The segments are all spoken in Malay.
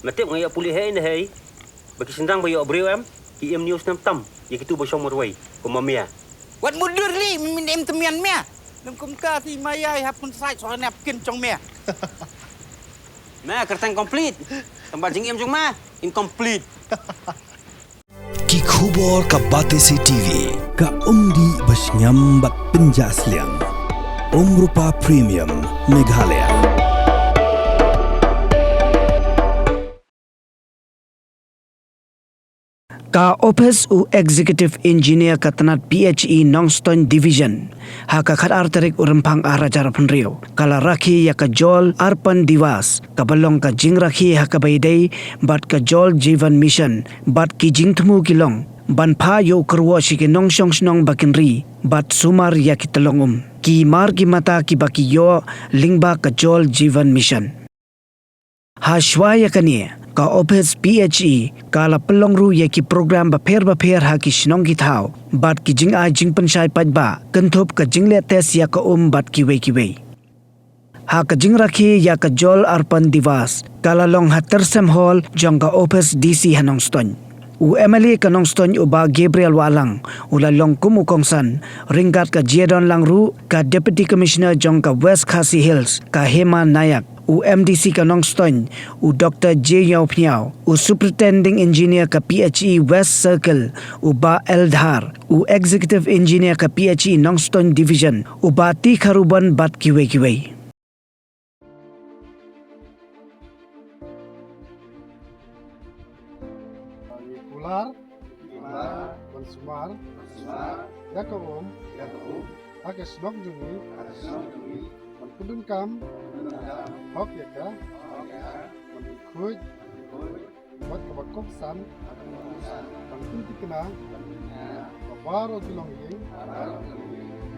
Matip ngaya pulih hai na hai. Bagi sendang bayo abreu am. Ki em news nam tam. Ya kitu ba shomor wai. Ko mamia. Wat mudur li min em temian mea. Nam kum ta ti mayai hapun sai so nap kin chong mea. Nah, kertang komplit. Tempat jing em jong ma incomplete. Ki Khubor ka Batesi TV ka umdi bas nyambat penjaslian. Rupa Premium Meghalaya. Ka Office u Executive Engineer ka Tnat PHE Nongston Division ha ka khatar tarik urempang arajar penrio kala rakhi ya ka jol arpan diwas ka balong ka Jingrakhe ha ka baidai bat ka jol Jivan Mission bat ki jingthmu kilong ban pha yo kerwo shike nongsong snong bakinri bat Sumar ya ki Tyllong ki mar ki mata ki baki yo lingba ka jol Jivan Mission ha shwaya kania ka Office PHE kala pelongru ya ki program bapher ha ki shnong ki thau bat ki jing ai jing panchai pajba kanthop ka jingle tes ya ka bat ki wei ha ka Jingrakhe ya ka jol arpan divas kala long hatersem hall jong ka Office DC Hanongston u MLA ka Nongston u ba Gabriel Walang ula long kumu kongsan ringgat ka Jedon Langru ka Deputy Commissioner jong ka West Khasi Hills ka Hema Nayak u MDC ka Nongston u Dr. J. Yau Pniao u Superintending Engineer ka PHE West Circle u ba Eldhar u Executive Engineer ka PHE Nongston Division u ba Ti Kharuban bat kiwei Ular, ban Sumar, Yaka Aka Snok Jungi, ban Kudun Kam, Hok Yaka, ban Kuj, Wat Kabak Koksan, ban Kunti Kena, Babaro Tyllong Ying,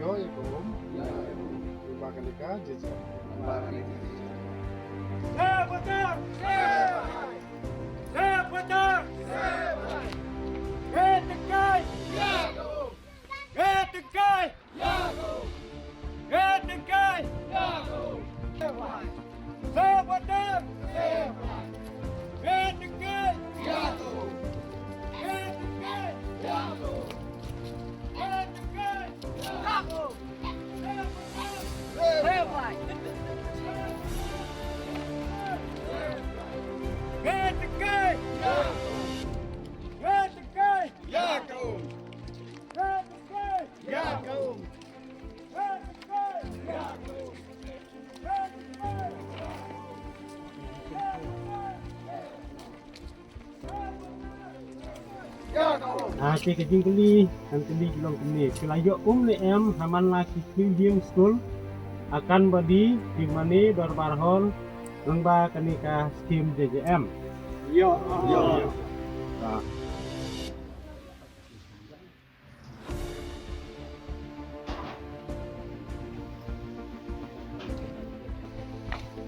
Yo Yaka Ibaganika Jeje. Ke kejing keli dan keli kilong keli kelayo le em haman laki Tyllong school akan badi di mana barbarhol ngba kanika skim JJM yo.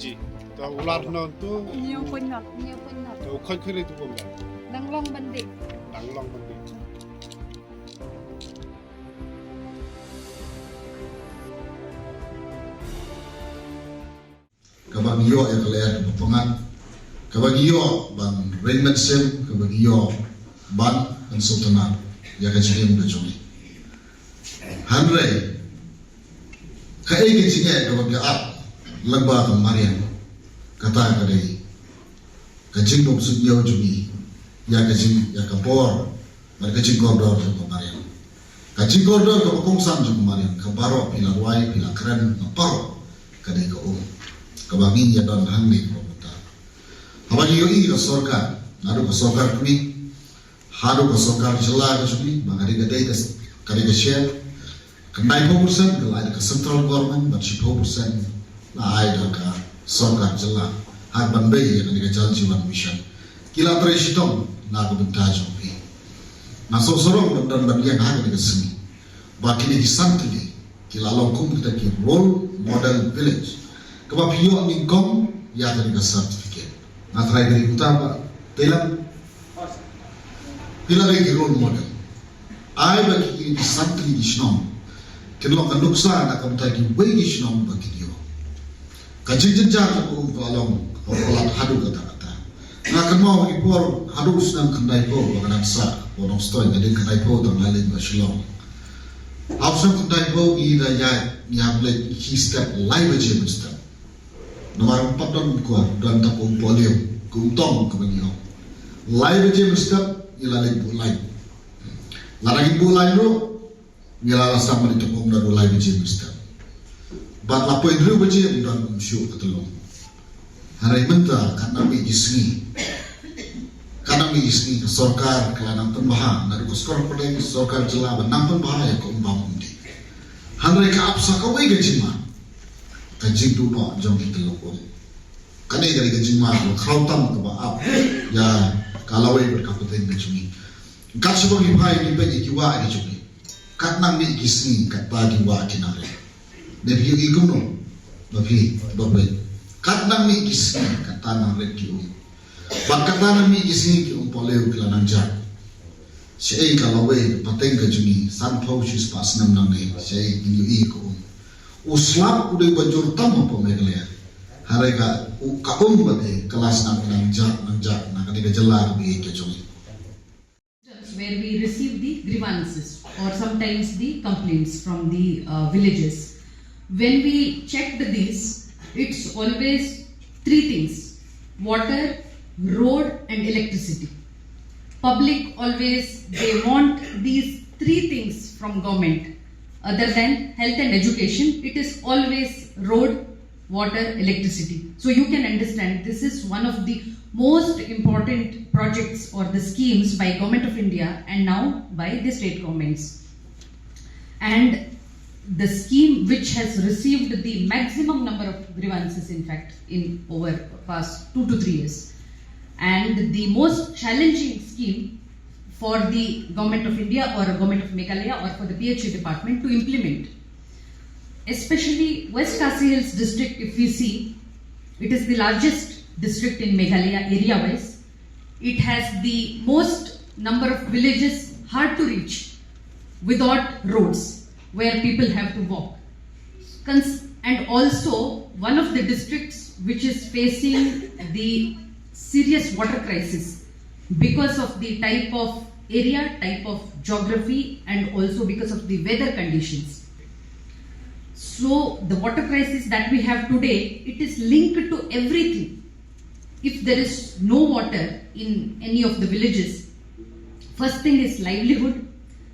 Ji, ta ular non tu. Nhiều quân nọ. Tu khoi khoi tu bom. Đang long bandi. Kabagyo ya kalaya papangat kabagyo ban Raymond Sim kabagyo ban dan Sultanat ya kajim da jogi hanre kai ke jinge kabagyo at lagba ka Mariam kata kadai kajing bom sunyo jogi ya kajing ya kapor mar kajing gordor ka Mariam kajing gordor ka kongsan jog Mariam ka baro pila wai pila kren na paro kadai ka kabangin ya dan hangni promota habagi yo i ka sorkar nadu ka sorkar kuni hadu ka sorkar jilla ka chuni mangari ka data kari ka share ka 9% ka lai ka central government but 4% la ai ka sorkar jilla hak bandai ya ka jal jivan mission kila presidom na ka bentaj pi na so sorong dan bagian hak ka sini bakini di santli kila long kum kita ki role model village kaba piyo ni kom ya tadi ka certificate na try dari utama Tyllong pila dari role model ai bagi di santri di snom kenlo ka nuksa na ka mutaki way di snom bagi dio ka jinjar ko valong olat hadu kata Ngakan mau ipor harus nang kandai po baganan sa bonong stoy kadin kandai po tang lalin ba Shillong. Harus nang kandai po ida ya blek he step live aja step. Nomor 4 ko dan tapong polio kuntong kebanyo. Live aja step ilalin bu live. Larang bu live ro ngilala sama di topong daru live aja step. Bat lapo indru aja dan show ketelong. Hari menta karena isni sorkar kelanang penbahan dari kuskor pedeng sorkar jela benang penbahaya ke umbang undi hari ka apsa ka wei gajima kajing tu no jong kita lokon kane dari gajima ko khautam ke ba ap ya kalau wei berkapten gajimi kat sebab ibai ni pe jiwa ni jumi kat nang ni isni kat pagi wa kinare debi iguno babi dobe kat nang ni isni kat tanang red ki Bakatan mi isi ki poleu kelanang jak. Sei kalau we pateng ke juni san pausis pas nam nang nei sei ini ko. Uslap udah bajur tam apa meglea. Harega ka bate kelas nang jak nang kadiga jelar bi ke juni. Where we receive the grievances or sometimes the complaints from the villages. When we check this, it's always three things: water, road and electricity. Public always, they want these three things from government. Other than health and education, it is always road, water, electricity. So you can understand this is one of the most important projects or the schemes by Government of India and now by the state governments. And the scheme which has received the maximum number of grievances, in fact, in over past 2 to 3 years. And the most challenging scheme for the Government of India or Government of Meghalaya or for the PHE department to implement. Especially West Khasi Hills district, if we see, it is the largest district in Meghalaya area-wise. It has the most number of villages hard to reach without roads where people have to walk. And also one of the districts which is facing the serious water crisis because of the type of area, type of geography and also because of the weather conditions. So the water crisis that we have today, it is linked to everything. If there is no water in any of the villages, first thing is livelihood,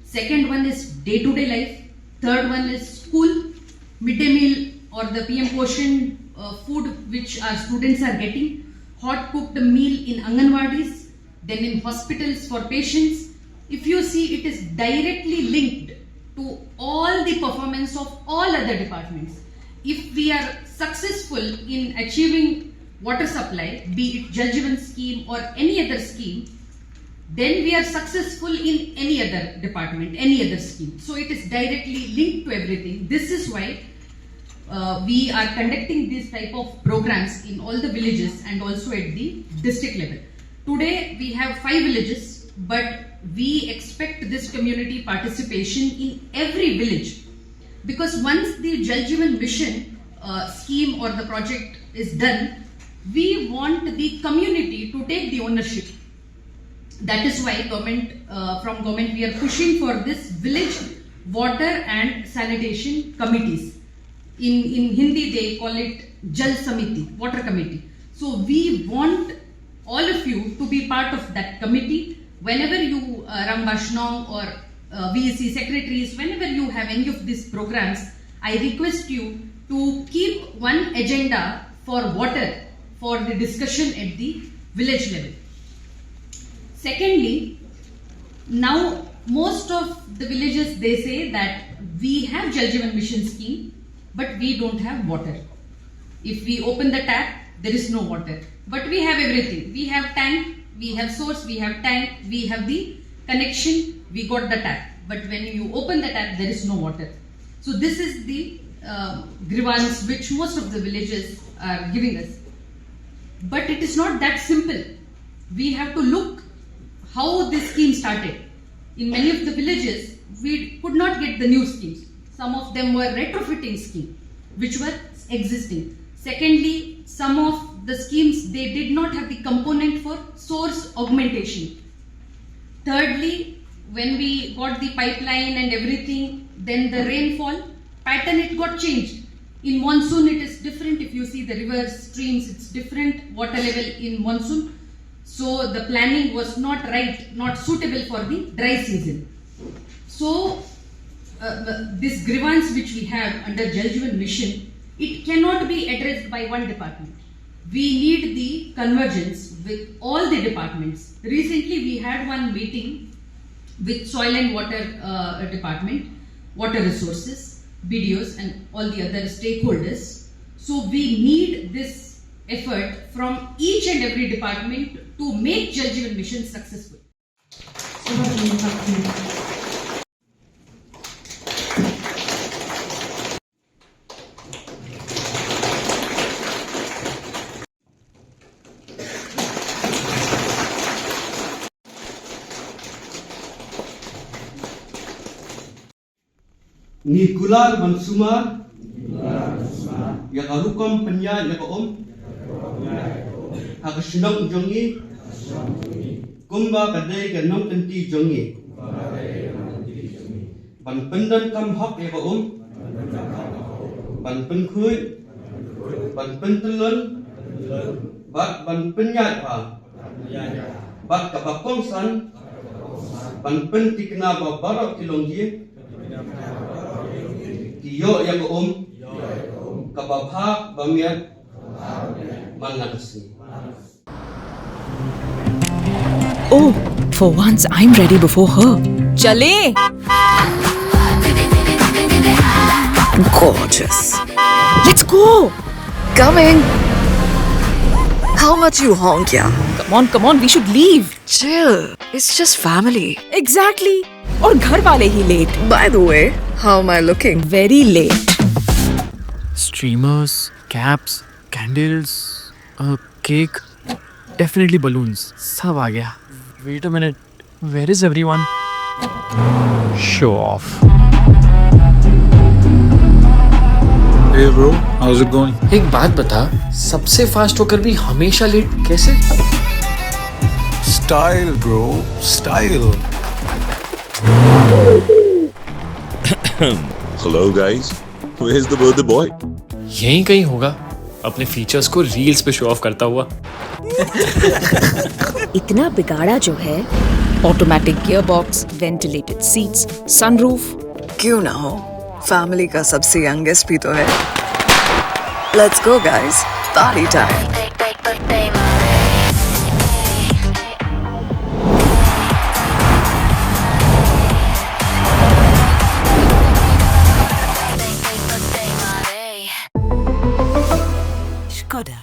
second one is day-to-day life, third one is school, midday meal or the PM Poshan food which our students are getting, hot cooked meal in Anganwadis, then in hospitals for patients. If you see, it is directly linked to all the performance of all other departments. If we are successful in achieving water supply, be it Jal Jeevan scheme or any other scheme, then we are successful in any other department, any other scheme. So it is directly linked to everything. This is why we are conducting this type of programs in all the villages and also at the district level. Today we have 5 villages, but we expect this community participation in every village, because once the Jal Jeevan mission scheme or the project is done, we want the community to take the ownership. That is why from government we are pushing for this village water and sanitation committees. In Hindi they call it Jal Samiti, water committee. So we want all of you to be part of that committee. Whenever you Rang Bashnong or VEC secretaries, whenever you have any of these programs, I request you to keep one agenda for water for the discussion at the village level. Secondly, now most of the villages, they say that we have Jal Jeevan mission scheme, but we don't have water. If we open the tap, there is no water. But we have everything. We have tank, we have source, we have tank, we have the connection, we got the tap. But when you open the tap, there is no water. So this is the grievance which most of the villages are giving us. But it is not that simple. We have to look how this scheme started. In many of the villages, we could not get the new schemes. Some of them were retrofitting schemes, which were existing. Secondly, some of the schemes, they did not have the component for source augmentation. Thirdly, when we got the pipeline and everything, then the rainfall pattern, it got changed. In monsoon, it is different. If you see the rivers, streams, it's different water level in monsoon. So the planning was not right, not suitable for the dry season. So this grievance which we have under Jal Jeevan Mission, it cannot be addressed by one department. We need the convergence with all the departments. Recently we had one meeting with Soil and Water Department, Water Resources, BDOs and all the other stakeholders. So we need this effort from each and every department to make Jal Jeevan Mission successful. Ni kular ban Sumar, ya karukam penya ya kaom, hakasinong jongi, kumba kadai ke nong tenti jongi, ban pendan kam hok ya kaom, ban penkhui, ban pentelun, ban penya pa, bat kabakong san, ban pentikna babarok Tyllong ye. Yo ya kababha bamiat manakasi. Oh, for once I'm ready before her. Chale! Gorgeous. Let's go! Coming. How much you honk, yeah? Come on, we should leave. Chill. It's just family. Exactly. और घर वाले ही late. By the way, how am I looking? Very late. Streamers, caps, candles, a cake, definitely balloons. सब आ गया. Wait a minute. Where is everyone? Show off. Hey bro, how's it going? एक बात बता, सबसे फास्ट होकर भी हमेशा लेट कैसे? Style bro, style. Hello guys, where's the birthday boy? यहीं कहीं होगा, अपने फीचर्स को रील्स पे शो ऑफ करता हुआ. इतना बिगाड़ा जो है. Automatic gearbox, ventilated seats, sunroof. क्यों ना हो? Family का सबसे youngest भी तो है. Let's go guys, party time. Skoda.